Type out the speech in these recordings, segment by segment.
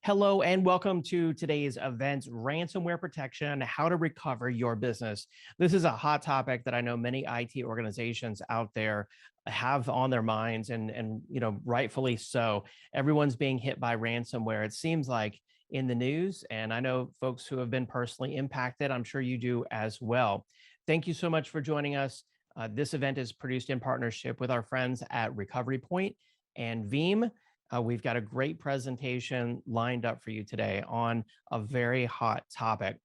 Hello and welcome to today's event, Ransomware Protection, How to Recover Your Business. This is a hot topic that I know many IT organizations out there have on their minds and rightfully so. Everyone's being hit by ransomware. It seems like in the news, and I know folks who have been personally impacted. I'm sure you do as well. Thank you so much for joining us. This event is produced in partnership with our friends at Recovery Point and Veeam. We've got a great presentation lined up for you today on a very hot topic.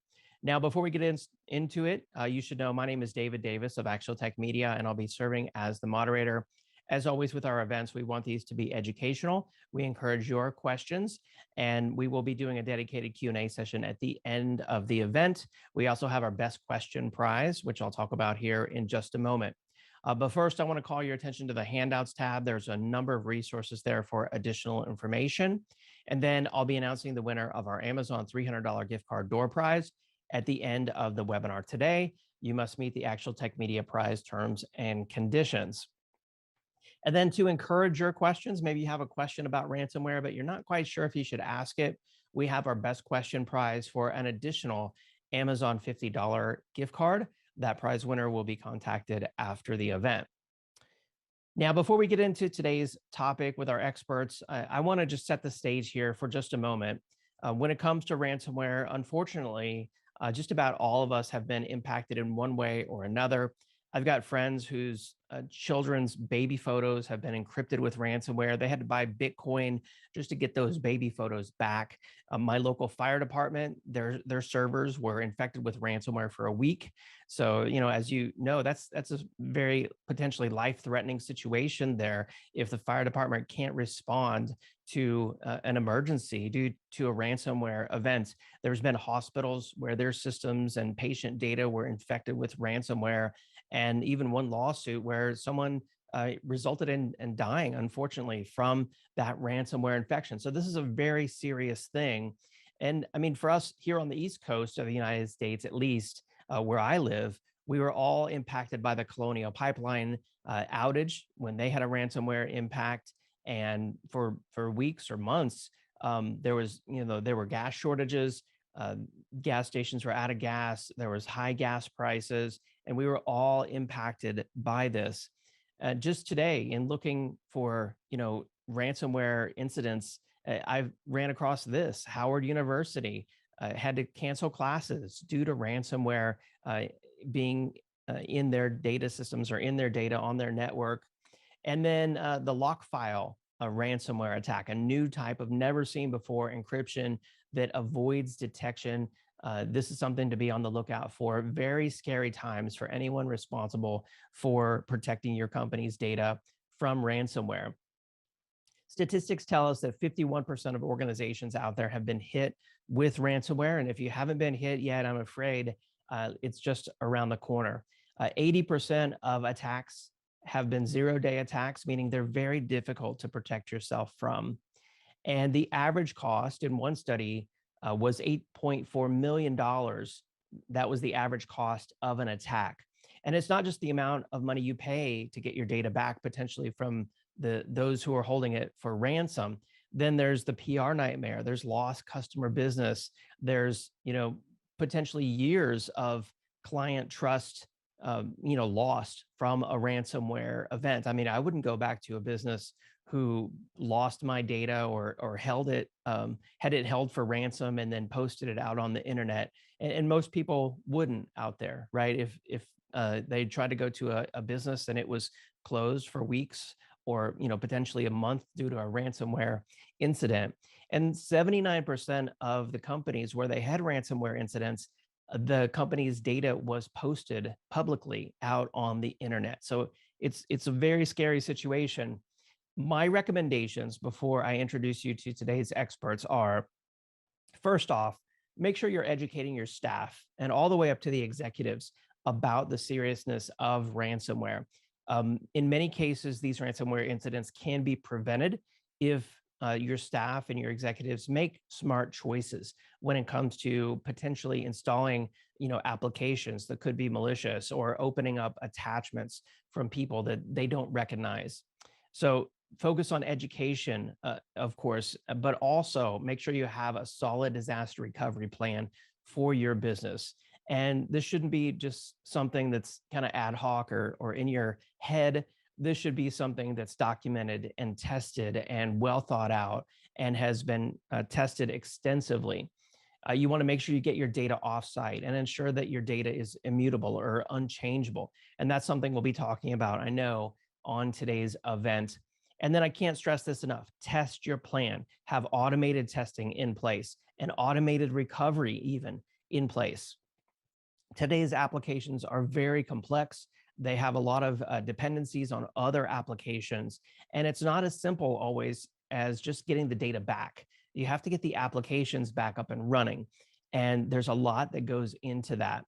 Now, before we get into it, you should know my name is David Davis of Actual Tech Media, and I'll be serving as the moderator. As always with our events, we want these to be educational. We encourage your questions, and we will be doing a dedicated Q&A session at the end of the event. We also have our best question prize, which I'll talk about here in just a moment. But first, I want to call your attention to the Handouts tab. There's a number of resources there for additional information. And then I'll be announcing the winner of our Amazon $300 gift card door prize at the end of the webinar today. You must meet the Actual Tech Media prize terms and conditions. And then to encourage your questions, maybe you have a question about ransomware, but you're not quite sure if you should ask it. We have our best question prize for an additional Amazon $50 gift card. That prize winner will be contacted after the event. Now, before we get into today's topic with our experts, I want to just set the stage here for just a moment. When it comes to ransomware, unfortunately, just about all of us have been impacted in one way or another. I've got friends whose children's baby photos have been encrypted with ransomware. They had to buy Bitcoin just to get those baby photos back. My local fire department, their servers were infected with ransomware for a week. So, as you know, that's a very potentially life-threatening situation there if the fire department can't respond to an emergency due to a ransomware event. There's been hospitals where their systems and patient data were infected with ransomware, and even one lawsuit where someone resulted in dying, unfortunately, from that ransomware infection. So this is a very serious thing. And I mean, for us here on the East Coast of the United States, at least where I live, we were all impacted by the Colonial Pipeline outage when they had a ransomware impact. And for weeks or months, there were gas shortages. Gas stations were out of gas. There was high gas prices, and we were all impacted by this. Just today, in looking for ransomware incidents, I ran across this. Howard University had to cancel classes due to ransomware being in their data systems or in their data on their network. And then the LockFile ransomware attack, a new type of never seen before encryption that avoids detection. This is something to be on the lookout for. Very scary times for anyone responsible for protecting your company's data from ransomware. Statistics tell us that 51% of organizations out there have been hit with ransomware. And if you haven't been hit yet, I'm afraid it's just around the corner. 80% of attacks have been zero-day attacks, meaning they're very difficult to protect yourself from. And the average cost in one study was $8.4 million. That was the average cost of an attack. And it's not just the amount of money you pay to get your data back, potentially from those who are holding it for ransom. Then there's the PR nightmare. There's lost customer business. There's potentially years of client trust lost from a ransomware event. I mean, I wouldn't go back to a business who lost my data or held it, had it held for ransom and then posted it out on the internet. And most people wouldn't out there, right? If they tried to go to a business and it was closed for weeks or potentially a month due to a ransomware incident. And 79% of the companies where they had ransomware incidents, the company's data was posted publicly out on the internet. So it's a very scary situation. My recommendations before I introduce you to today's experts are, first off, make sure you're educating your staff and all the way up to the executives about the seriousness of ransomware. In many cases, these ransomware incidents can be prevented if your staff and your executives make smart choices when it comes to potentially installing, applications that could be malicious or opening up attachments from people that they don't recognize. So focus on education, of course, but also make sure you have a solid disaster recovery plan for your business. And this shouldn't be just something that's kind of ad hoc or in your head. This should be something that's documented and tested and well thought out and has been tested extensively. You want to make sure you get your data offsite and ensure that your data is immutable or unchangeable. And that's something we'll be talking about, I know, on today's event. And then I can't stress this enough. Test your plan. Have automated testing in place and automated recovery even in place. Today's applications are very complex. They have a lot of dependencies on other applications. And it's not as simple always as just getting the data back. You have to get the applications back up and running. And there's a lot that goes into that.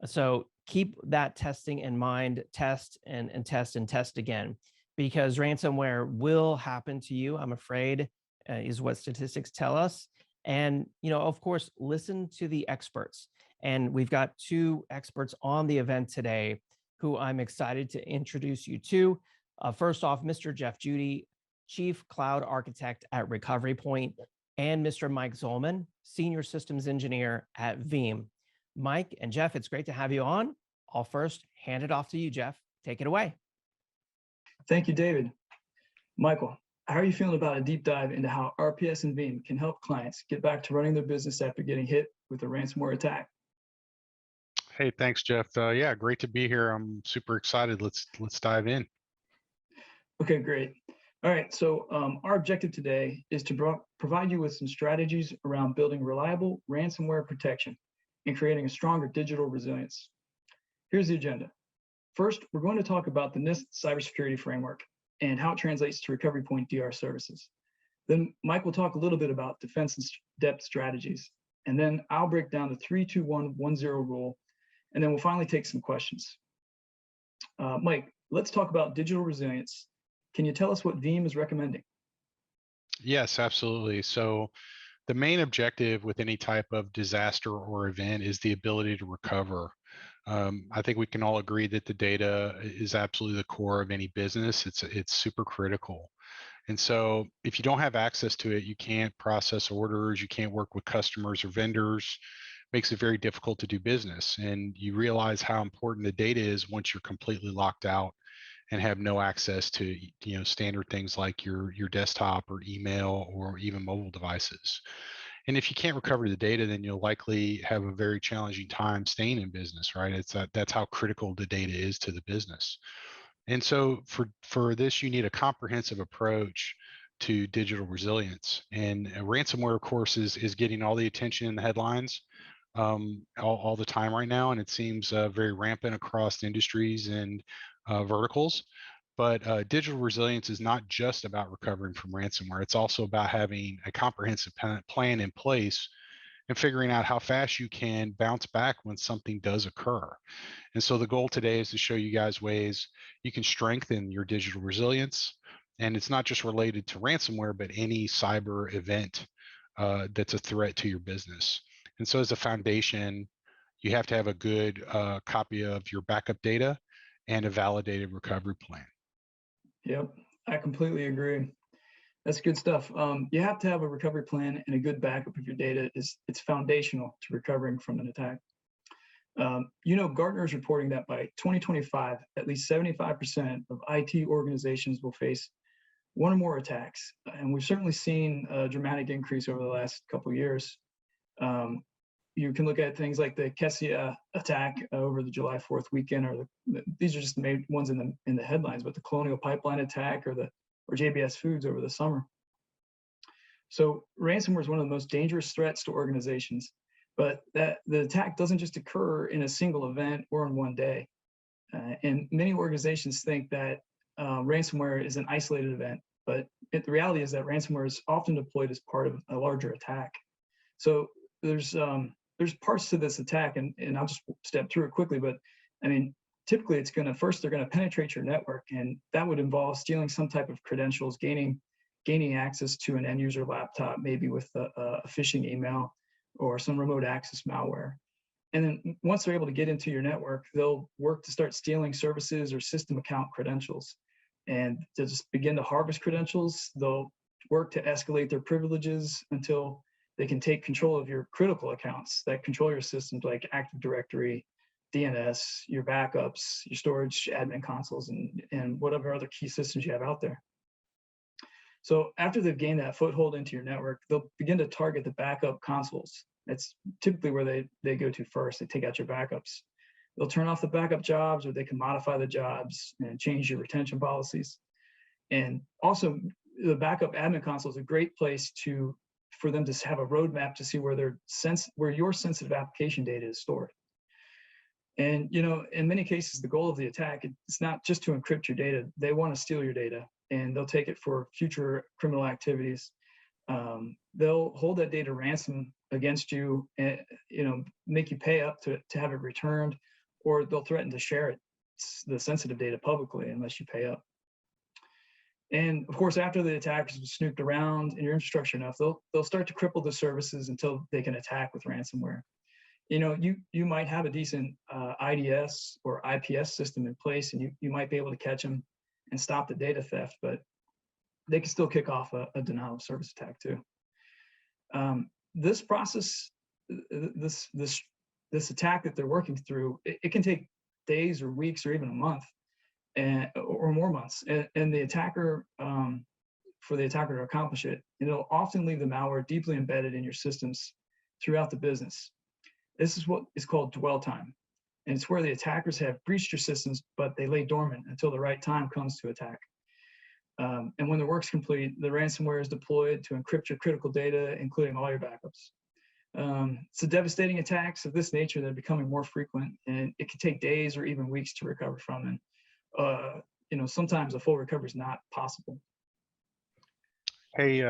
So keep that testing in mind, test and test again, because ransomware will happen to you, I'm afraid, is what statistics tell us. And, of course, listen to the experts. And we've got two experts on the event today who I'm excited to introduce you to. First off, Mr. Jeff Judy, Chief Cloud Architect at Recovery Point, and Mr. Mike Zollman, Senior Systems Engineer at Veeam. Mike and Jeff, it's great to have you on. I'll first hand it off to you, Jeff. Take it away. Thank you, David. Michael, how are you feeling about a deep dive into how RPS and Veeam can help clients get back to running their business after getting hit with a ransomware attack? Hey, thanks, Jeff. Yeah, great to be here. I'm super excited. Let's dive in. Okay, great. All right, so our objective today is to provide you with some strategies around building reliable ransomware protection and creating a stronger digital resilience. Here's the agenda. First, we're going to talk about the Nist cybersecurity framework and how it translates to Recovery Point DR services. Then Mike will talk a little bit about defense and depth strategies. And then I'll break down the 3-2-1-1-0 rule. And then we'll finally take some questions. Mike, let's talk about digital resilience. Can you tell us what Veeam is recommending? Yes, absolutely. So the main objective with any type of disaster or event is the ability to recover. I think we can all agree that the data is absolutely the core of any business. It's super critical. And so if you don't have access to it, you can't process orders, you can't work with customers or vendors. Makes it very difficult to do business. And you realize how important the data is once you're completely locked out and have no access to standard things like your desktop or email or even mobile devices. And if you can't recover the data, then you'll likely have a very challenging time staying in business, right? That's how critical the data is to the business. And so for this, you need a comprehensive approach to digital resilience. And ransomware, of course, is getting all the attention in the headlines all the time right now, and it seems very rampant across industries and verticals. But digital resilience is not just about recovering from ransomware. It's also about having a comprehensive plan in place and figuring out how fast you can bounce back when something does occur. And so the goal today is to show you guys ways you can strengthen your digital resilience. And it's not just related to ransomware, but any cyber event that's a threat to your business. And so as a foundation, you have to have a good copy of your backup data and a validated recovery plan. Yep, I completely agree. That's good stuff. You have to have a recovery plan and a good backup of your data. It's foundational to recovering from an attack. Gartner is reporting that by 2025, at least 75% of IT organizations will face one or more attacks. And we've certainly seen a dramatic increase over the last couple of years. You can look at things like the Kessia attack over the July 4th weekend, or these are just the main ones in the headlines, but the Colonial Pipeline attack or JBS Foods over the summer. So ransomware is one of the most dangerous threats to organizations, but the attack doesn't just occur in a single event or in one day. And many organizations think that ransomware is an isolated event, but the reality is that ransomware is often deployed as part of a larger attack. So there's parts to this attack, and I'll just step through it quickly, but I mean, typically they're going to penetrate your network, and that would involve stealing some type of credentials, gaining access to an end user laptop, maybe with a phishing email or some remote access malware. And then once they're able to get into your network, they'll work to start stealing services or system account credentials. and they'll just begin to harvest credentials. They'll work to escalate their privileges until they can take control of your critical accounts that control your systems like Active Directory, DNS, your backups, your storage, admin consoles, and whatever other key systems you have out there. So after they've gained that foothold into your network, they'll begin to target the backup consoles. That's typically where they go to first. They take out your backups. They'll turn off the backup jobs, or they can modify the jobs and change your retention policies. And also, the backup admin console is a great place for them to have a roadmap to see where your sensitive application data is stored. And in many cases, the goal of the attack, it's not just to encrypt your data. They want to steal your data, and they'll take it for future criminal activities. They'll hold that data ransom against you, and make you pay up to have it returned, or they'll threaten to share the sensitive data publicly unless you pay up. And of course, after the attackers have snooped around in your infrastructure enough, they'll start to cripple the services until they can attack with ransomware. You might have a decent IDS or IPS system in place, and you might be able to catch them and stop the data theft, but they can still kick off a denial of service attack too. This process, this attack that they're working through, it can take days or weeks or even a month, or more months. And the attacker, for the attacker to accomplish it, it'll often leave the malware deeply embedded in your systems throughout the business. This is what is called dwell time. And it's where the attackers have breached your systems, but they lay dormant until the right time comes to attack. And when the work's complete, the ransomware is deployed to encrypt your critical data, including all your backups. So devastating attacks of this nature, they're becoming more frequent, and it can take days or even weeks to recover from. And sometimes a full recovery is not possible. Hey,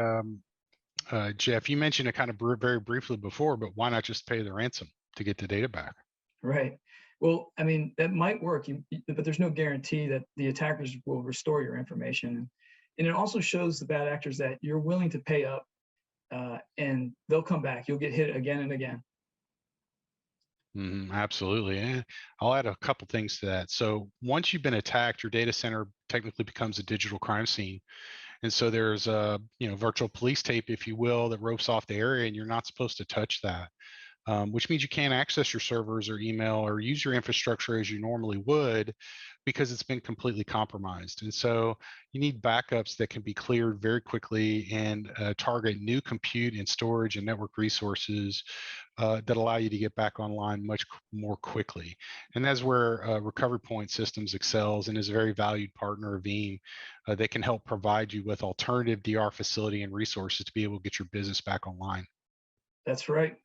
Jeff, you mentioned it kind of very briefly before, but why not just pay the ransom to get the data back? Right. Well, I mean, that might work, but there's no guarantee that the attackers will restore your information. And it also shows the bad actors that you're willing to pay up, and they'll come back. You'll get hit again and again. Absolutely. And I'll add a couple things to that. So once you've been attacked, your data center technically becomes a digital crime scene. And so there's a virtual police tape, if you will, that ropes off the area, and you're not supposed to touch that. Which means you can't access your servers or email or use your infrastructure as you normally would, because it's been completely compromised. And so you need backups that can be cleared very quickly and target new compute and storage and network resources that allow you to get back online much more quickly. And that's where Recovery Point Systems excels and is a very valued partner of Veeam. They can help provide you with alternative DR facility and resources to be able to get your business back online. That's right.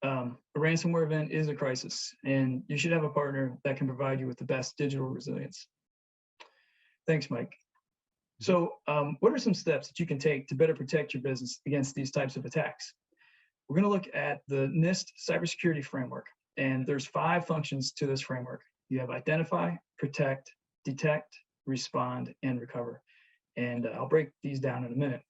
A ransomware event is a crisis, and you should have a partner that can provide you with the best digital resilience. Thanks, Mike. So what are some steps that you can take to better protect your business against these types of attacks? We're going to look at the Nist cybersecurity framework, and there's 5 functions to this framework. You have identify, protect, detect, respond, and recover. And I'll break these down in a minute.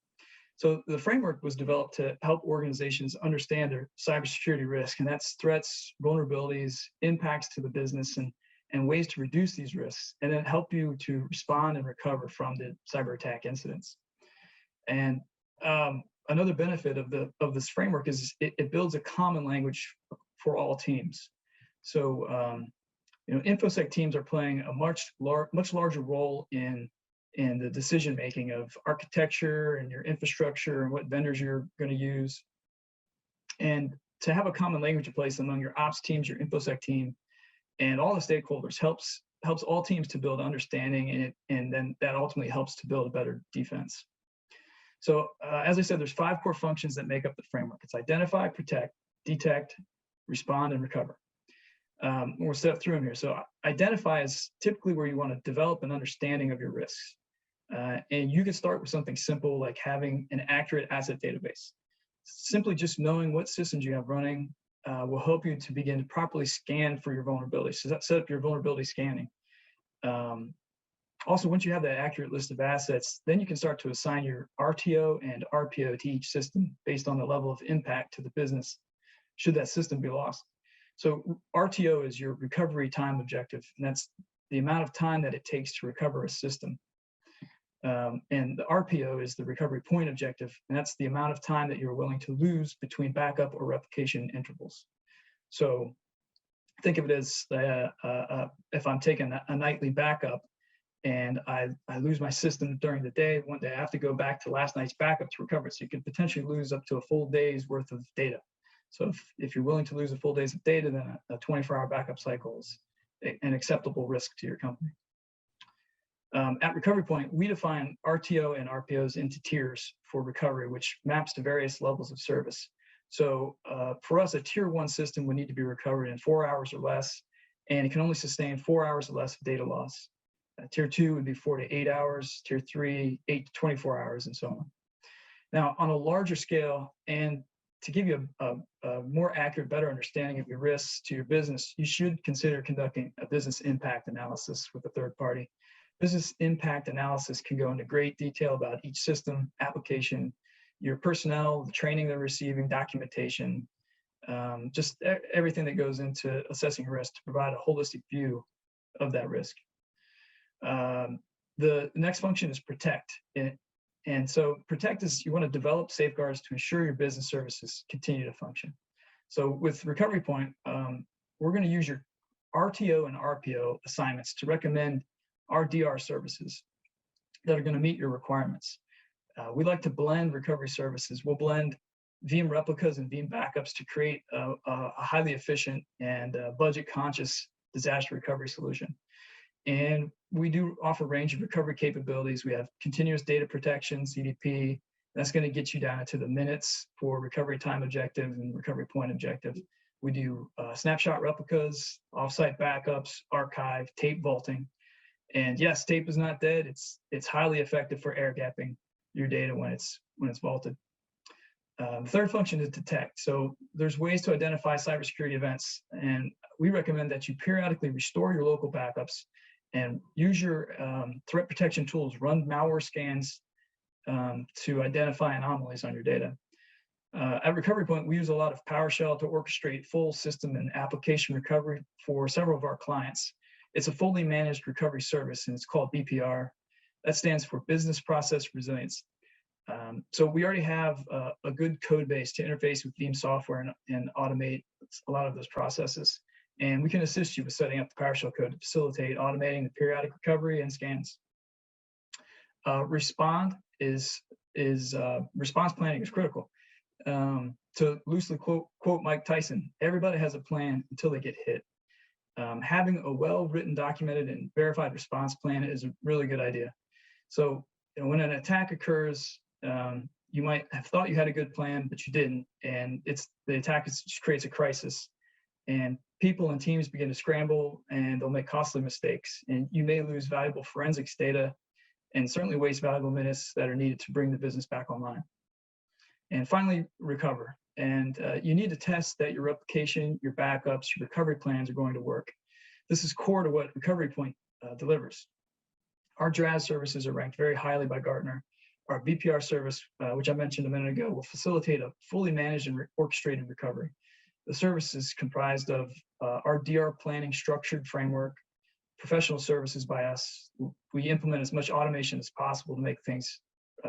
So the framework was developed to help organizations understand their cybersecurity risk, and that's threats, vulnerabilities, impacts to the business, and ways to reduce these risks, and then help you to respond and recover from the cyber attack incidents. And another benefit of this framework is it builds a common language for all teams. So InfoSec teams are playing a much larger role in the decision making of architecture and your infrastructure and what vendors you're going to use. And to have a common language in place among your ops teams, your InfoSec team, and all the stakeholders helps all teams to build understanding, and then that ultimately helps to build a better defense. So as I said, there's 5 core functions that make up the framework. It's identify, protect, detect, respond, and recover. We'll step through them here. So identify is typically where you want to develop an understanding of your risks. And you can start with something simple like having an accurate asset database. Simply just knowing what systems you have running will help you to begin to properly scan for your vulnerabilities. So set up your vulnerability scanning. Also, once you have that accurate list of assets, then you can start to assign your RTO and Rpo to each system based on the level of impact to the business should that system be lost. So RTO is your recovery time objective, and that's the amount of time that it takes to recover a system. And the RPO is the recovery point objective, and that's the amount of time that you're willing to lose between backup or replication intervals. So think of it as if I'm taking a nightly backup and I lose my system during the day, one day I have to go back to last night's backup to recover it. So you could potentially lose up to a full day's worth of data. So if you're willing to lose a full day's of data, then a 24-hour backup cycle is an acceptable risk to your company. At Recovery Point, we define RTO and RPOs into tiers for recovery, which maps to various levels of service. So for us, a tier 1 system would need to be recovered in 4 hours or less, and it can only sustain 4 hours or less of data loss. Tier 2 would be 4 to 8 hours, tier 3, 8 to 24 hours, and so on. Now, on a larger scale, and to give you a more accurate, better understanding of your risks to your business, you should consider conducting a business impact analysis with a third party. Business impact analysis can go into great detail about each system, application, your personnel, the training they're receiving, documentation, just everything that goes into assessing risk to provide a holistic view of that risk. The next function is protect. And so protect is you want to develop safeguards to ensure your business services continue to function. So with Recovery Point, we're going to use your RTO and RPO assignments to recommend our DR services that are going to meet your requirements. We like to blend recovery services. We'll blend Veeam replicas and Veeam backups to create a highly efficient and budget-conscious disaster recovery solution. And we do offer a range of recovery capabilities. We have continuous data protection, CDP. That's going to get you down to the minutes for recovery time objective and recovery point objective. We do snapshot replicas, offsite backups, archive, tape vaulting. And yes, tape is not dead. It's highly effective for air gapping your data when it's vaulted. The third function is detect. So there's ways to identify cybersecurity events, and we recommend that you periodically restore your local backups and use your threat protection tools, run malware scans to identify anomalies on your data. At Recovery Point, we use a lot of PowerShell to orchestrate full system and application recovery for several of our clients. It's a fully managed recovery service, and it's called BPR. That stands for Business Process Resilience. So we already have a good code base to interface with Veeam software and automate a lot of those processes. And we can assist you with setting up the PowerShell code to facilitate automating the periodic recovery and scans. Response planning is critical. To loosely quote Mike Tyson, everybody has a plan until they get hit. Having a well-written, documented, and verified response plan is a really good idea. So when an attack occurs, you might have thought you had a good plan, but you didn't, and the attack just creates a crisis. And people and teams begin to scramble, and they'll make costly mistakes. And you may lose valuable forensics data and certainly waste valuable minutes that are needed to bring the business back online. And finally, recover. And you need to test that your replication, your backups, your recovery plans are going to work. This is core to what Recovery Point delivers. Our DRAS services are ranked very highly by Gartner. Our BPR service, which I mentioned a minute ago, will facilitate a fully managed and orchestrated recovery. The service is comprised of our DR planning structured framework, professional services by us. We implement as much automation as possible to make things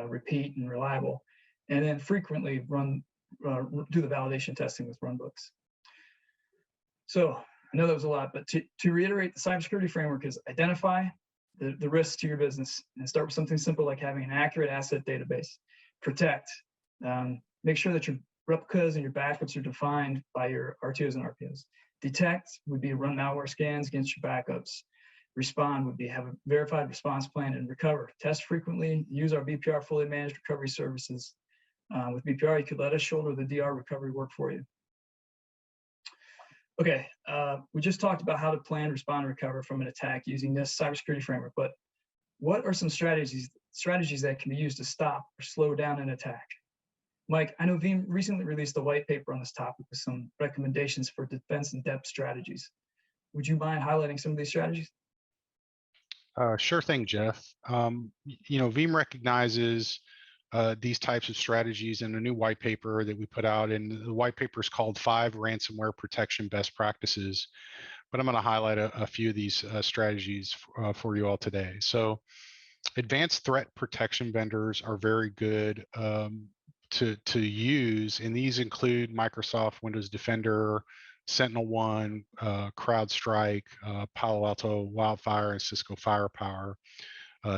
repeat and reliable, and then frequently do the validation testing with runbooks. So I know that was a lot, but to reiterate, the cybersecurity framework is identify the risks to your business and start with something simple like having an accurate asset database. Protect, make sure that your replicas and your backups are defined by your RTOs and RPOs. Detect would be run malware scans against your backups. Respond would be have a verified response plan, and recover. Test frequently, use our BPR fully managed recovery services. With BPR, you could let us shoulder the DR recovery work for you. Okay, we just talked about how to plan, respond, and recover from an attack using this cybersecurity framework, but what are some strategies that can be used to stop or slow down an attack? Mike, I know Veeam recently released a white paper on this topic with some recommendations for defense in depth strategies. Would you mind highlighting some of these strategies? Sure thing, Jeff. Veeam recognizes these types of strategies in a new white paper that we put out, and the white paper is called 5 Ransomware Protection Best Practices. But I'm going to highlight a few of these strategies for you all today. So Advanced threat protection vendors are very good to use, and these include Microsoft Windows Defender, SentinelOne, CrowdStrike, Palo Alto Wildfire, and Cisco Firepower.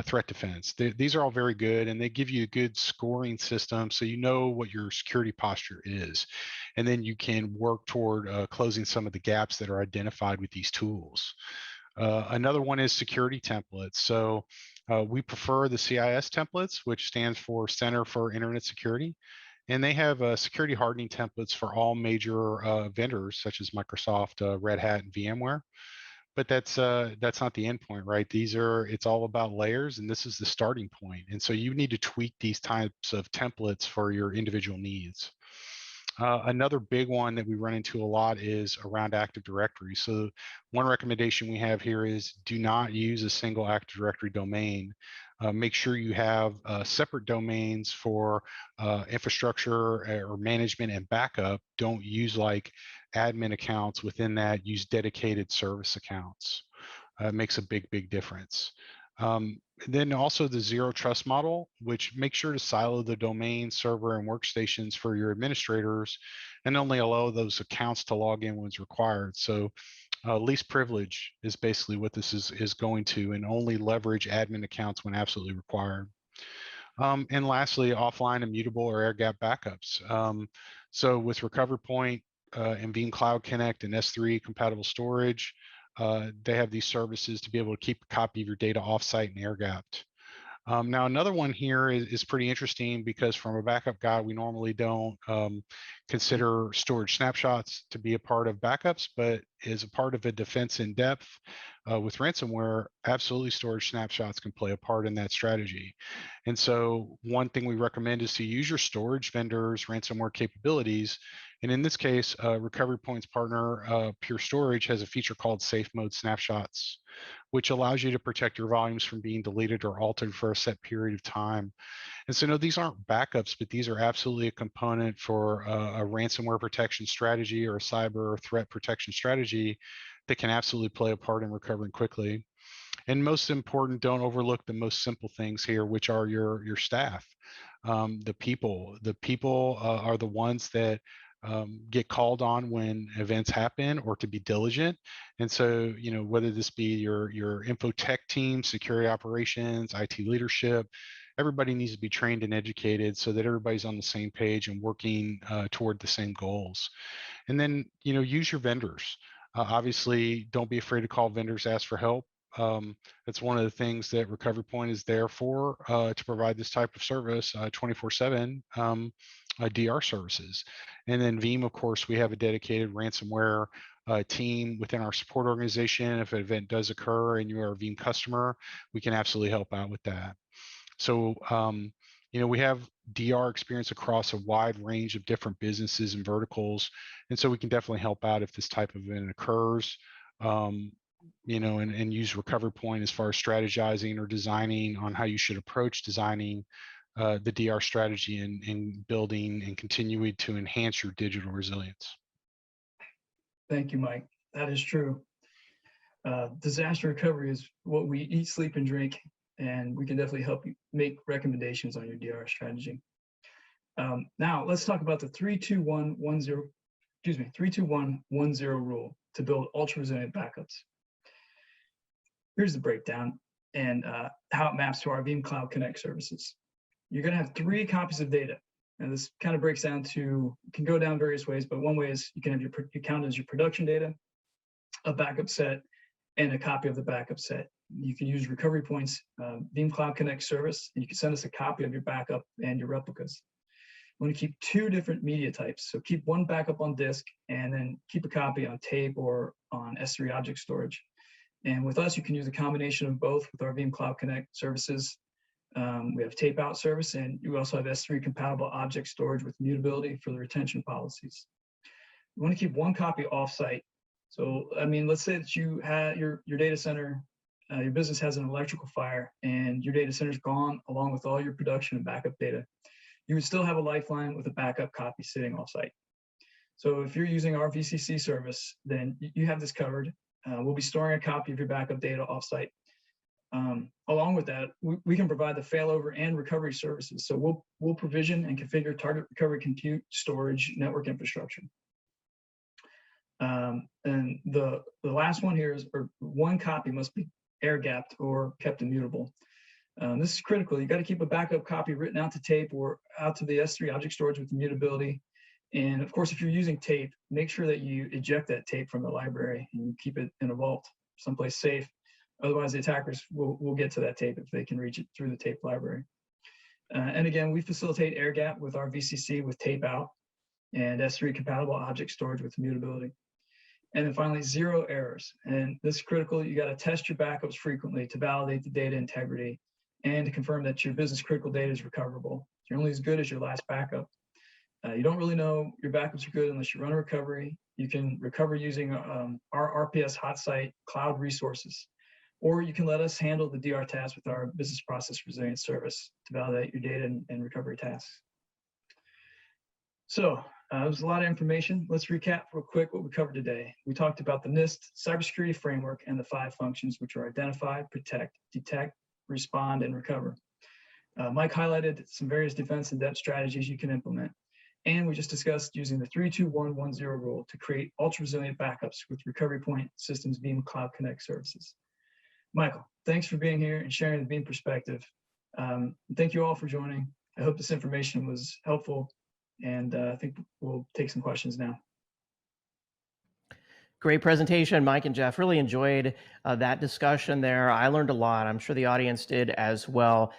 Threat defense. These are all very good, and they give you a good scoring system so you know what your security posture is. And then you can work toward closing some of the gaps that are identified with these tools. Another one is security templates. So we prefer the CIS templates, which stands for Center for Internet Security. And they have security hardening templates for all major vendors, such as Microsoft, Red Hat, and VMware. But that's not the endpoint, right? It's all about layers, and this is the starting point. And so you need to tweak these types of templates for your individual needs. Another big one that we run into a lot is around Active Directory. So one recommendation we have here is do not use a single Active Directory domain. Make sure you have separate domains for infrastructure or management and backup. Don't use like admin accounts within that. Use dedicated service accounts. It makes a big difference. Then also the zero trust model, which makes sure to silo the domain, server, and workstations for your administrators and only allow those accounts to log in when it's required. So least privilege is basically what this is going to, and only leverage admin accounts when absolutely required. And lastly, offline immutable or air gap backups. So with Recovery Point and Veeam Cloud Connect and S3 compatible storage, they have these services to be able to keep a copy of your data offsite and air gapped. Now, another one here is pretty interesting because from a backup guide, we normally don't consider storage snapshots to be a part of backups, but as a part of a defense in depth with ransomware, absolutely storage snapshots can play a part in that strategy. And so one thing we recommend is to use your storage vendors' ransomware capabilities. And in this case, Recovery Point's partner, Pure Storage, has a feature called Safe Mode Snapshots, which allows you to protect your volumes from being deleted or altered for a set period of time. And so no, these aren't backups, but these are absolutely a component for a ransomware protection strategy or a cyber threat protection strategy that can absolutely play a part in recovering quickly. And most important, don't overlook the most simple things here, which are your staff. The people are the ones that get called on when events happen or to be diligent. And so, you know, whether this be your info tech team, security operations, IT leadership, everybody needs to be trained and educated so that everybody's on the same page and working toward the same goals. And then, you know, use your vendors. Obviously, don't be afraid to call vendors, ask for help. That's one of the things that Recovery Point is there for, to provide this type of service 24/7, DR services. And then Veeam, of course, we have a dedicated ransomware team within our support organization. If an event does occur and you are a Veeam customer, we can absolutely help out with that. So, you know, we have DR experience across a wide range of different businesses and verticals. And so we can definitely help out if this type of event occurs. You know, and use Recovery Point as far as strategizing or designing on how you should approach designing the DR strategy and building and continuing to enhance your digital resilience. Thank you, Mike. That is true. Disaster recovery is what we eat, sleep, and drink, and we can definitely help you make recommendations on your DR strategy. Now, let's talk about the 3-2-1-1-0, 3-2-1-1-0 rule to build ultra-resilient backups. Here's the breakdown and how it maps to our Veeam Cloud Connect services. You're going to have 3 copies of data. And this kind of breaks down to, can go down various ways, but one way is you can have your count as your production data, a backup set, and a copy of the backup set. You can use Recovery Point's Veeam Cloud Connect service, and you can send us a copy of your backup and your replicas. You want to keep 2 different media types. So keep one backup on disk, and then keep a copy on tape or on S3 object storage. And with us, you can use a combination of both with our Veeam Cloud Connect services. We have tape out service, and you also have S3 compatible object storage with mutability for the retention policies. You want to keep 1 copy offsite. So, I mean, let's say that you had your data center, your business has an electrical fire, and your data center is gone along with all your production and backup data. You would still have a lifeline with a backup copy sitting offsite. So if you're using our VCC service, then you have this covered. We'll be storing a copy of your backup data offsite. Along with that, we can provide the failover and recovery services. So we'll provision and configure target recovery compute, storage, network infrastructure. And the last one here is, or one copy must be air-gapped or kept immutable. This is critical. You got to keep a backup copy written out to tape or out to the S3 object storage with immutability. And of course, if you're using tape, make sure that you eject that tape from the library and you keep it in a vault someplace safe. Otherwise, the attackers will get to that tape if they can reach it through the tape library. And again, we facilitate air gap with our VCC with tape out and S3 compatible object storage with immutability. And then finally, 0 errors. And this is critical. You got to test your backups frequently to validate the data integrity and to confirm that your business critical data is recoverable. You're only as good as your last backup. You don't really know your backups are good unless you run a recovery. You can recover using our RPS hot site cloud resources, or you can let us handle the DR task with our business process resilience service to validate your data and recovery tasks. So there's a lot of information. Let's recap real quick what we covered today. We talked about the Nist cybersecurity framework and the 5 functions, which are identify, protect, detect, respond, and recover. Mike highlighted some various defense and depth strategies you can implement. And we just discussed using the 3-2-1-1-0 rule to create ultra-resilient backups with Recovery Point Systems Veeam Cloud Connect services. Michael, thanks for being here and sharing the Veeam perspective. Thank you all for joining. I hope this information was helpful, and I think we'll take some questions now. Great presentation, Mike and Jeff. Really enjoyed that discussion there. I learned a lot. I'm sure the audience did as well.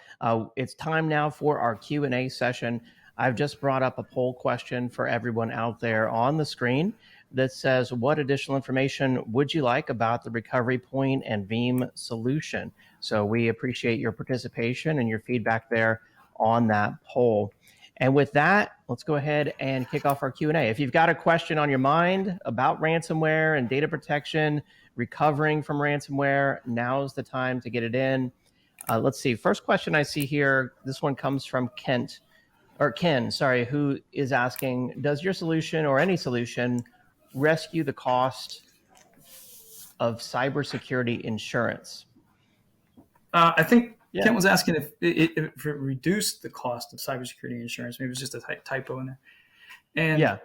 It's time now for our Q&A session. I've just brought up a poll question for everyone out there on the screen that says, what additional information would you like about the Recovery Point and Veeam solution? So we appreciate your participation and your feedback there on that poll. And with that, let's go ahead and kick off our Q&A. If you've got a question on your mind about ransomware and data protection, recovering from ransomware, now's the time to get it in. Let's see, first question I see here, this one comes from Ken, who is asking, does your solution or any solution rescue the cost of cybersecurity insurance? I think Kent was asking if it reduced the cost of cybersecurity insurance. Maybe it was just a typo in there. And yeah,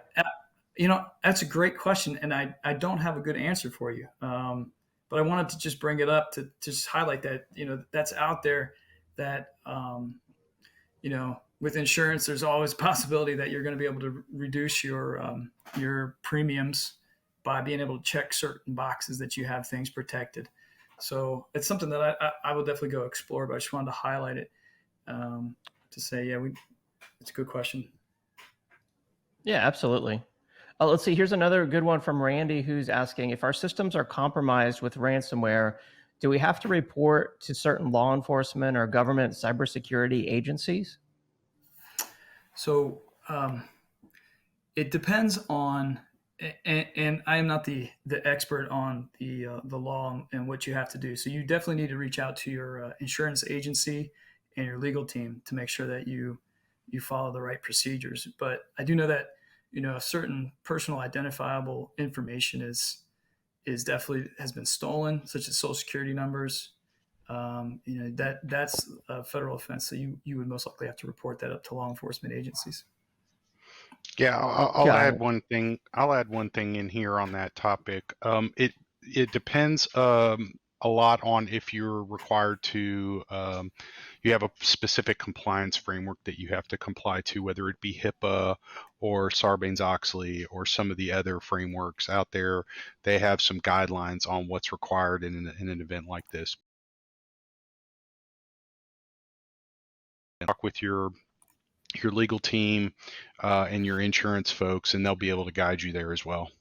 you know, that's a great question, and I don't have a good answer for you. But I wanted to just bring it up to just highlight that, you know, that's out there, that you know, with insurance, there's always a possibility that you're going to be able to reduce your premiums by being able to check certain boxes that you have things protected. So it's something that I will definitely go explore, but I just wanted to highlight it to say, yeah, it's a good question. Yeah, absolutely. Let's see, here's another good one from Randy, who's asking, if our systems are compromised with ransomware, do we have to report to certain law enforcement or government cybersecurity agencies? So it depends on, and I am not the expert on the law and what you have to do. So you definitely need to reach out to your insurance agency and your legal team to make sure that you follow the right procedures. But I do know that, you know, certain personal identifiable information is definitely has been stolen, such as social security numbers. You know, that's a federal offense. So you would most likely have to report that up to law enforcement agencies. Yeah, I'll add one thing. I'll add one thing in here on that topic. It depends a lot on if you're required to. You have a specific compliance framework that you have to comply to, whether it be HIPAA or Sarbanes-Oxley or some of the other frameworks out there. They have some guidelines on what's required in an event like this. Talk with your legal team and your insurance folks, and they'll be able to guide you there as well.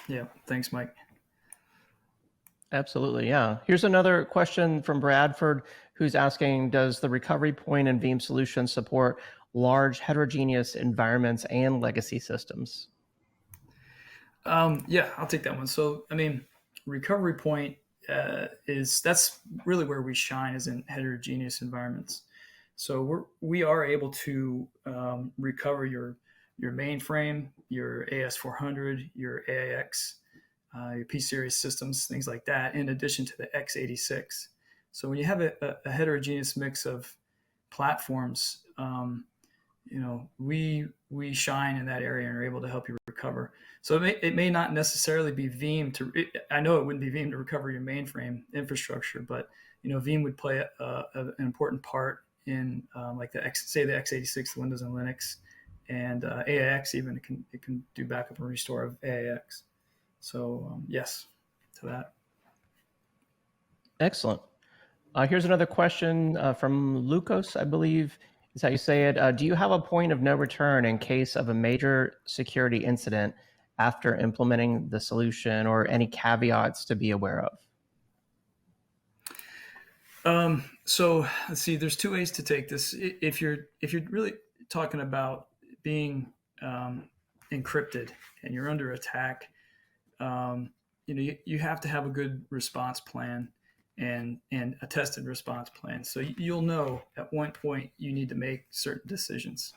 Yeah, thanks, Mike. Absolutely, yeah. Here's another question from Bradford, who's asking, does the Recovery Point and Veeam solution support large heterogeneous environments and legacy systems? Yeah, I'll take that one. So, I mean, Recovery Point that's really where we shine, is in heterogeneous environments. So we are able to recover your mainframe, your AS400, your AIX, your P-series systems, things like that, in addition to the x86. So when you have a heterogeneous mix of platforms, we shine in that area and are able to help you recover. So it may not necessarily be Veeam I know it wouldn't be Veeam to recover your mainframe infrastructure, but Veeam would play an important part in like the x86, the Windows and Linux, and AIX even. It can do backup and restore of AIX. So yes to that. Excellent. Here's another question from Lucas, I believe is how you say it. Do you have a point of no return in case of a major security incident after implementing the solution, or any caveats to be aware of? So let's see, there's two ways to take this. If you're really talking about being encrypted and you're under attack, you have to have a good response plan and a tested response plan. So you'll know at one point you need to make certain decisions.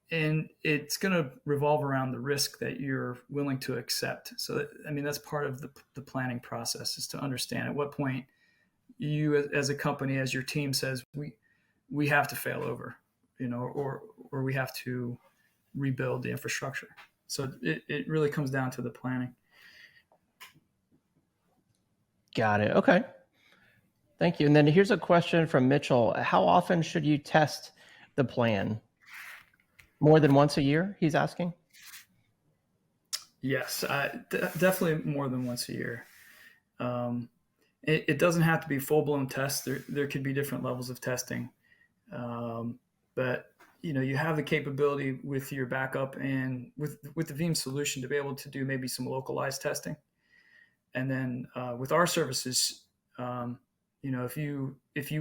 And it's going to revolve around the risk that you're willing to accept. So, that's part of the planning process, is to understand at what point you as a company, as your team says, we have to fail over, or we have to rebuild the infrastructure. So it really comes down to the planning. Got it. Okay. Thank you. And then here's a question from Mitchell. How often should you test the plan? More than once a year, he's asking? Yes, definitely more than once a year. It doesn't have to be full-blown tests. There could be different levels of testing. But you have the capability with your backup and with the Veeam solution to be able to do maybe some localized testing. And then with our services, if you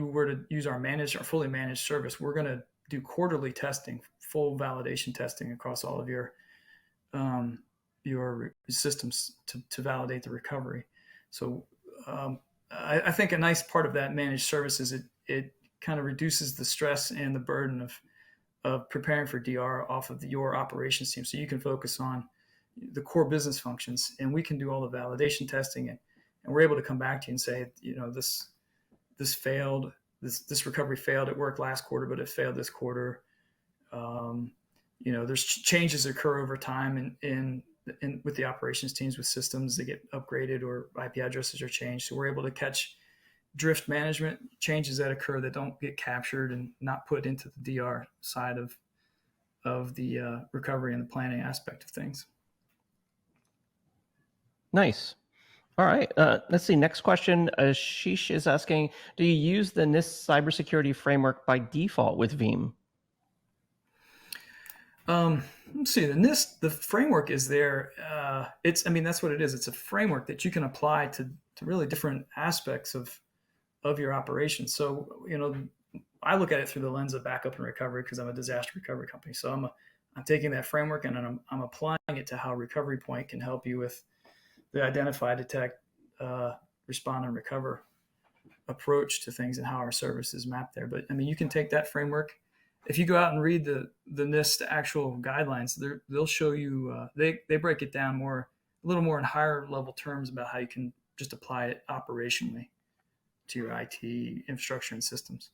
were to use our fully managed service, we're going to do quarterly testing, full validation testing across all of your systems to validate the recovery. So I think a nice part of that managed service is it kind of reduces the stress and the burden of preparing for DR off of your operations team, so you can focus on the core business functions, and we can do all the validation testing, and we're able to come back to you and say, this failed, this recovery failed. It worked last quarter, but it failed this quarter. There's changes occur over time in with the operations teams, with systems that get upgraded or IP addresses are changed. So we're able to catch drift management changes that occur that don't get captured and not put into the DR side of the recovery and the planning aspect of things. Nice. All right. Let's see. Next question. Ashish is asking, do you use the Nist cybersecurity framework by default with Veeam? Let's see. The Nist, the framework is there. That's what it is. It's a framework that you can apply to really different aspects of your operation. So, I look at it through the lens of backup and recovery because I'm a disaster recovery company. So I'm taking that framework and I'm applying it to how Recovery Point can help you with the identify, detect, respond, and recover approach to things and how our services map there. But you can take that framework. If you go out and read the Nist actual guidelines, they'll show you, they break it down a little more in higher level terms about how you can just apply it operationally to your IT infrastructure and systems.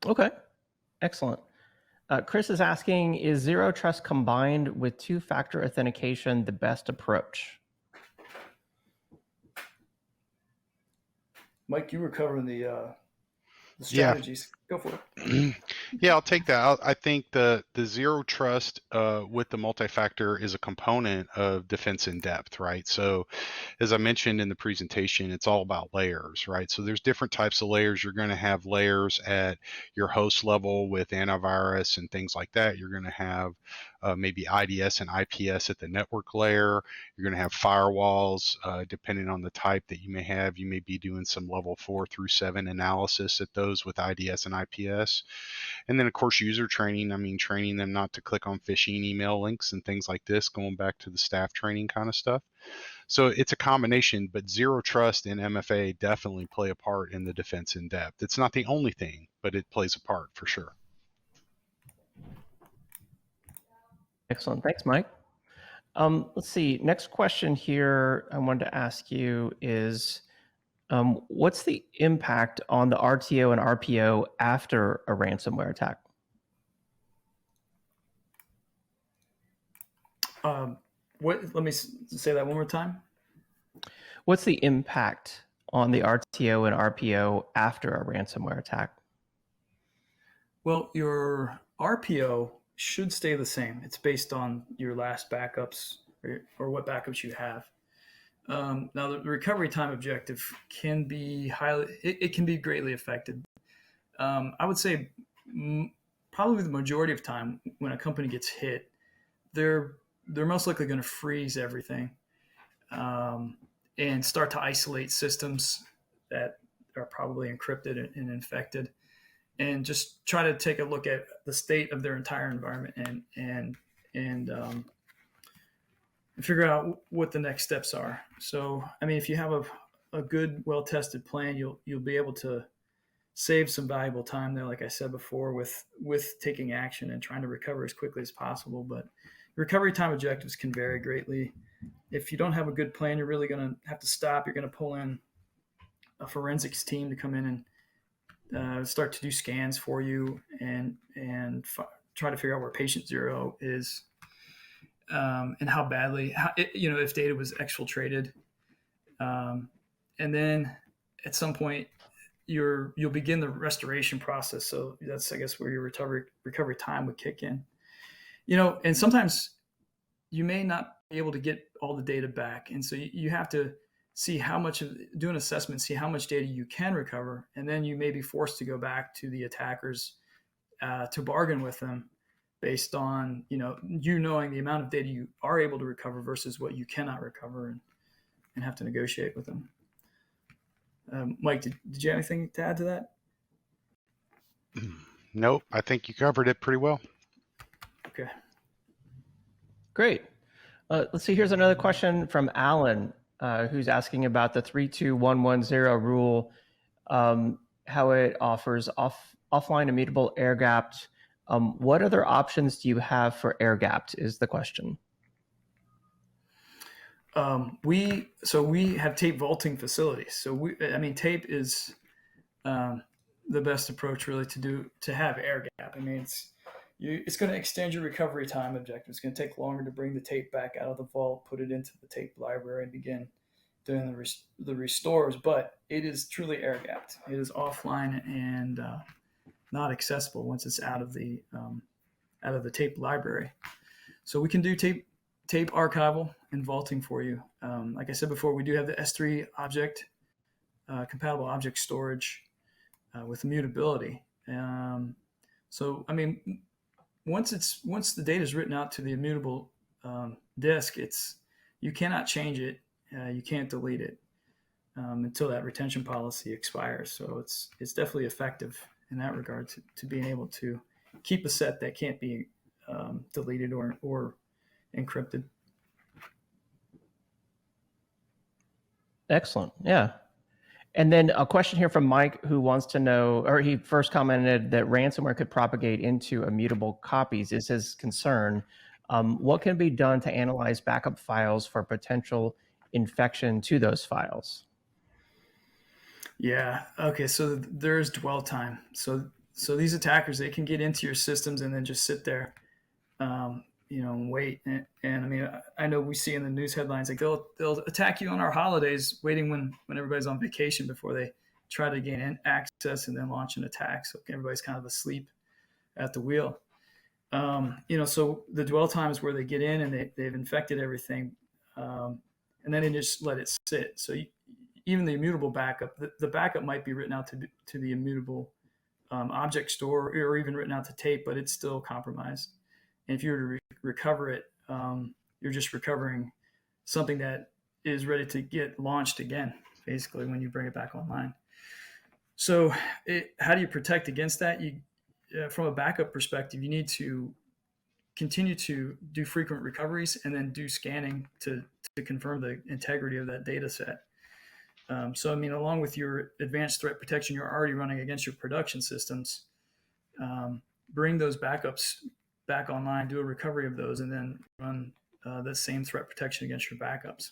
Okay, excellent. Chris is asking, is Zero Trust combined with two-factor authentication the best approach? Mike, you were covering the strategies. Yeah. Go for it. Yeah, I'll take that. I think the Zero Trust with the multi-factor is a component of defense in depth, right? So as I mentioned in the presentation, it's all about layers, right? So there's different types of layers. You're going to have layers at your host level with antivirus and things like that. You're going to have maybe IDS and IPS at the network layer. You're going to have firewalls, depending on the type that you may have. You may be doing some level 4 through 7 analysis at those with IDS and IPS. And then, of course, user training. Training them not to click on phishing email links and things like this, going back to the staff training kind of stuff. So it's a combination, but Zero Trust and MFA definitely play a part in the defense in depth. It's not the only thing, but it plays a part for sure. Excellent. Thanks, Mike. Let's see. Next question here I wanted to ask you is, What's the impact on the RTO and RPO after a ransomware attack? Let me say that one more time. What's the impact on the RTO and RPO after a ransomware attack? Well, your RPO should stay the same. It's based on your last backups or what backups you have. Now, the recovery time objective can be it can be greatly affected. I would say probably the majority of time when a company gets hit, they're most likely going to freeze everything and start to isolate systems that are probably encrypted and infected, and just try to take a look at the state of their entire environment and figure out what the next steps are. So, I mean, if you have a good, well-tested plan, you'll be able to save some valuable time there, like I said before, with taking action and trying to recover as quickly as possible. But recovery time objectives can vary greatly. If you don't have a good plan, you're really going to have to stop. You're going to pull in a forensics team to come in and start to do scans for you and try to figure out where patient zero is. And how badly, if data was exfiltrated. And then at some point, you'll begin the restoration process. So that's, I guess, where your recovery time would kick in. And sometimes you may not be able to get all the data back. And so you have to see do an assessment, see how much data you can recover. And then you may be forced to go back to the attackers to bargain with them, based on knowing the amount of data you are able to recover versus what you cannot recover, and have to negotiate with them. Mike, did you have anything to add to that? Nope, I think you covered it pretty well. Okay. Great. Let's see, here's another question from Alan, who's asking about the 32110 rule, how it offers offline immutable air-gapped. What other options do you have for air-gapped is the question. We have tape vaulting facilities. So tape is the best approach really to have air gap. I mean, it's going to extend your recovery time objective. It's going to take longer to bring the tape back out of the vault, put it into the tape library, and begin doing the restores. But it is truly air gapped. It is offline and not accessible once it's out of the tape library. So we can do tape archival and vaulting for you. Like I said before, we do have the S3 object compatible object storage with immutability. So I mean, once the data is written out to the immutable disk, you cannot change it. You can't delete it until that retention policy expires. So it's definitely effective in that regard to being able to keep a set that can't be deleted or encrypted. Excellent. Yeah. And then a question here from Mike, who wants to know, or he first commented that ransomware could propagate into immutable copies is his concern. What can be done to analyze backup files for potential infection to those files? Yeah. Okay. So there's dwell time. So these attackers, they can get into your systems and then just sit there, and wait. And I mean, I know we see in the news headlines, like they'll attack you on our holidays, waiting when everybody's on vacation before they try to gain access and then launch an attack. So everybody's kind of asleep at the wheel. So the dwell time is where they get in and they've infected everything. And then they just let it sit. So even the immutable backup, the backup might be written out to the immutable object store, or even written out to tape, but it's still compromised. And if you were to recover it, you're just recovering something that is ready to get launched again, basically, when you bring it back online. So how do you protect against that? From a backup perspective, you need to continue to do frequent recoveries and then do scanning to confirm the integrity of that data set. So, I mean, along with your advanced threat protection you're already running against your production systems, bring those backups back online, do a recovery of those, and then run the same threat protection against your backups.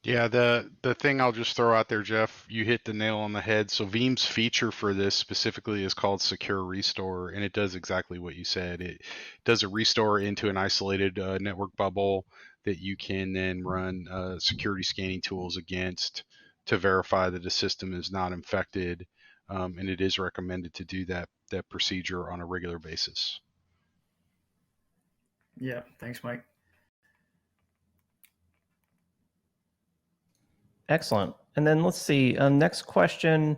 Yeah, the thing I'll just throw out there, Jeff, you hit the nail on the head. So Veeam's feature for this specifically is called Secure Restore, and it does exactly what you said. It does a restore into an isolated network bubble that you can then run security scanning tools against to verify that the system is not infected, and it is recommended to do that procedure on a regular basis. Yeah, thanks, Mike. Excellent. And then let's see, next question.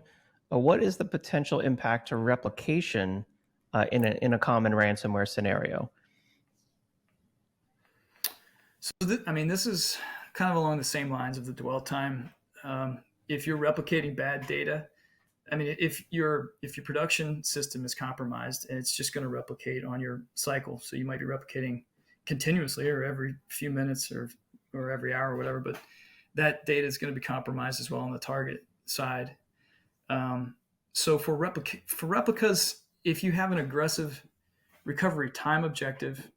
What is the potential impact to replication in a common ransomware scenario? So, this is kind of along the same lines of the dwell time. If you're replicating bad data, if your production system is compromised, and it's just going to replicate on your cycle, so you might be replicating continuously or every few minutes or every hour or whatever, but that data is going to be compromised as well on the target side. So for replicas, if you have an aggressive recovery time objective,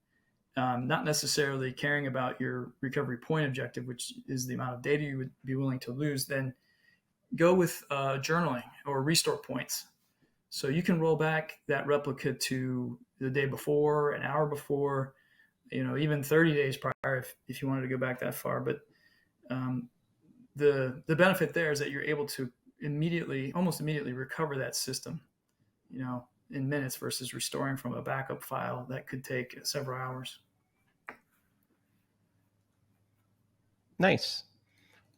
not necessarily caring about your recovery point objective, which is the amount of data you would be willing to lose, then go with journaling or restore points. So you can roll back that replica to the day before, an hour before, even 30 days prior if you wanted to go back that far. But the benefit there is that you're able to almost immediately recover that system, in minutes versus restoring from a backup file that could take several hours. Nice.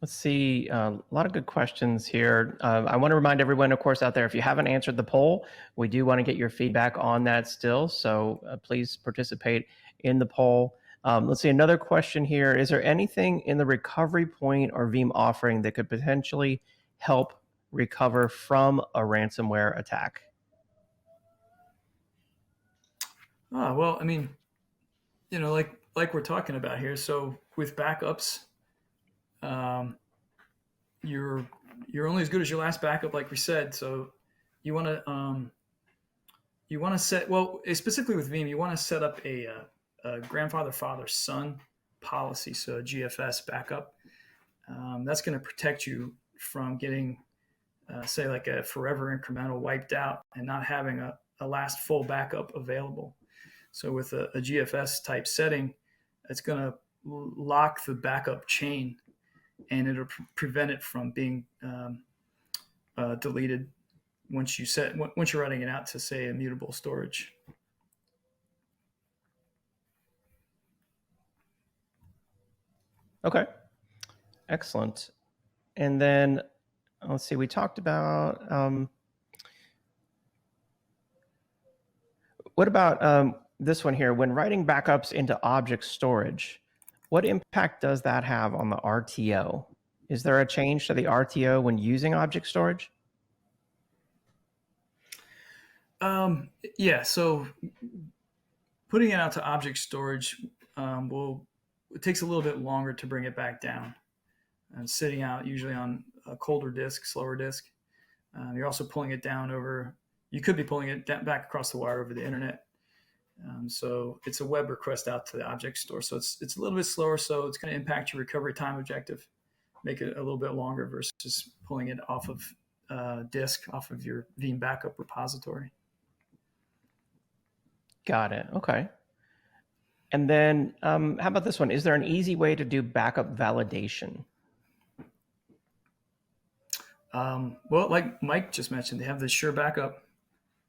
Let's see, a lot of good questions here. I want to remind everyone, of course, out there, if you haven't answered the poll, we do want to get your feedback on that still. So please participate in the poll. Let's see, another question here. Is there anything in the Recovery Point or Veeam offering that could potentially help recover from a ransomware attack? Well, like we're talking about here. So with backups, you're only as good as your last backup, like we said. So you want to set, well, specifically with Veeam, you want to set up a grandfather, father, son policy, so a GFS backup. That's going to protect you from getting, say, like a forever incremental wiped out and not having a last full backup available. So with a GFS type setting, it's going to lock the backup chain, and it'll prevent it from being deleted once you're running it out to, say, immutable storage. Okay, excellent. And then let's see, we talked about, what about this one here? When writing backups into object storage, what impact does that have on the RTO? Is there a change to the RTO when using object storage? Yeah, so putting it out to object storage it takes a little bit longer to bring it back down. And sitting out usually on a colder disk, slower disk. You're also pulling it down you could be pulling it back across the wire over the internet. So it's a web request out to the object store. So it's a little bit slower, so it's going to impact your recovery time objective, make it a little bit longer versus pulling it off of disk, off of your Veeam backup repository. Got it. Okay. And then how about this one? Is there an easy way to do backup validation? Well, like Mike just mentioned, they have the Sure Backup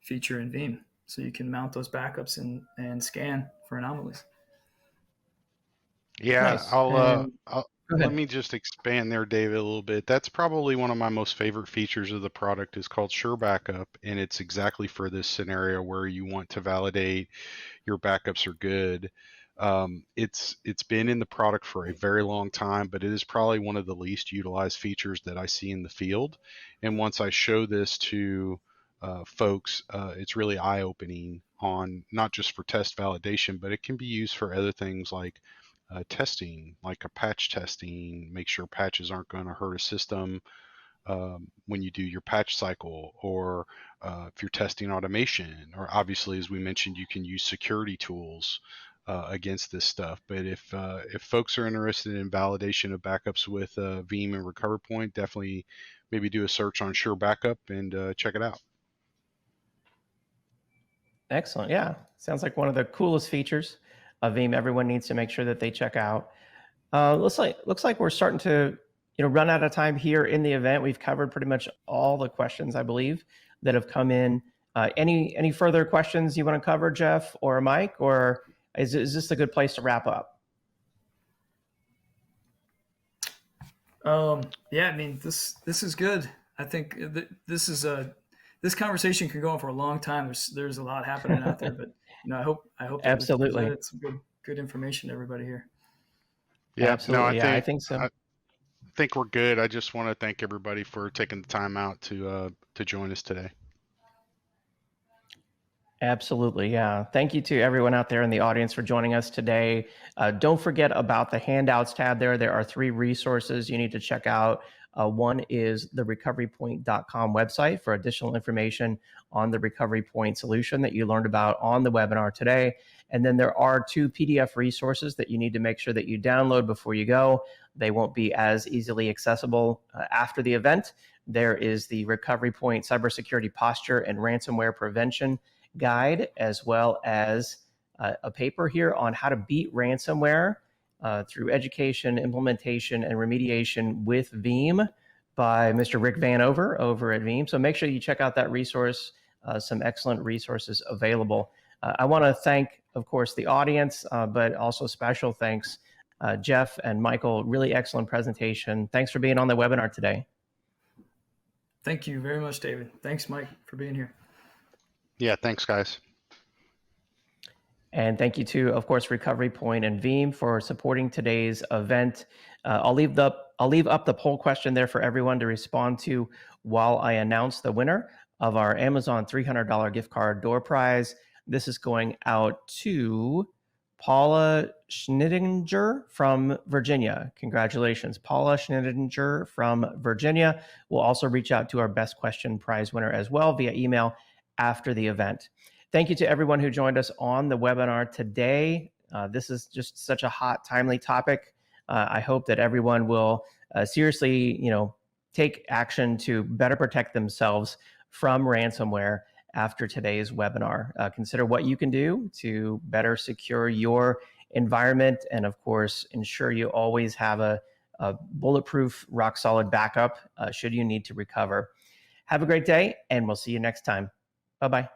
feature in Veeam. So you can mount those backups and scan for anomalies. Yeah, nice. Let me just expand there, David, a little bit. That's probably one of my most favorite features of the product is called Sure Backup, and it's exactly for this scenario where you want to validate your backups are good. It's been in the product for a very long time, but it is probably one of the least utilized features that I see in the field. And once I show this to folks, it's really eye-opening on not just for test validation, but it can be used for other things like testing, like a patch testing, make sure patches aren't going to hurt a system when you do your patch cycle, or if you're testing automation, or obviously, as we mentioned, you can use security tools against this stuff. But if folks are interested in validation of backups with Veeam and Recovery Point, definitely maybe do a search on Sure Backup and check it out. Excellent. Yeah, sounds like one of the coolest features of Veeam. Everyone needs to make sure that they check out. Looks like we're starting to run out of time here in the event. We've covered pretty much all the questions, I believe, that have come in. Any further questions you want to cover, Jeff or Mike, or is this a good place to wrap up? Yeah, I mean, this is good. I think this conversation can go on for a long time. There's a lot happening out there, but I hope that Absolutely. we presented some good information to everybody here. Yeah, absolutely. No, I think so. I think we're good. I just want to thank everybody for taking the time out to join us today. Absolutely. Yeah. Thank you to everyone out there in the audience for joining us today. Don't forget about the Handouts tab there. There are 3 resources you need to check out. One is the recoverypoint.com website for additional information on the Recovery Point solution that you learned about on the webinar today. And then there are 2 PDF resources that you need to make sure that you download before you go. They won't be as easily accessible after the event. There is the Recovery Point Cybersecurity Posture and Ransomware Prevention guide, as well as a paper here on how to beat ransomware through education, implementation, and remediation with Veeam by Mr. Rick Vanover over at Veeam. So make sure you check out that resource. Some excellent resources available. I want to thank, of course, the audience, but also special thanks, Jeff and Michael. Really excellent presentation. Thanks for being on the webinar today. Thank you very much, David. Thanks, Mike, for being here. Yeah, thanks, guys. And thank you to, of course, Recovery Point and Veeam for supporting today's event. I'll leave up the poll question there for everyone to respond to while I announce the winner of our Amazon $300 gift card door prize. This is going out to Paula Schnittinger from Virginia. Congratulations, Paula Schnittinger from Virginia. We'll also reach out to our best question prize winner as well via email after the event. Thank you to everyone who joined us on the webinar today. This is just such a hot, timely topic. I hope that everyone will seriously, take action to better protect themselves from ransomware after today's webinar. Consider what you can do to better secure your environment, and of course, ensure you always have a bulletproof, rock-solid backup should you need to recover. Have a great day, and we'll see you next time. Bye-bye.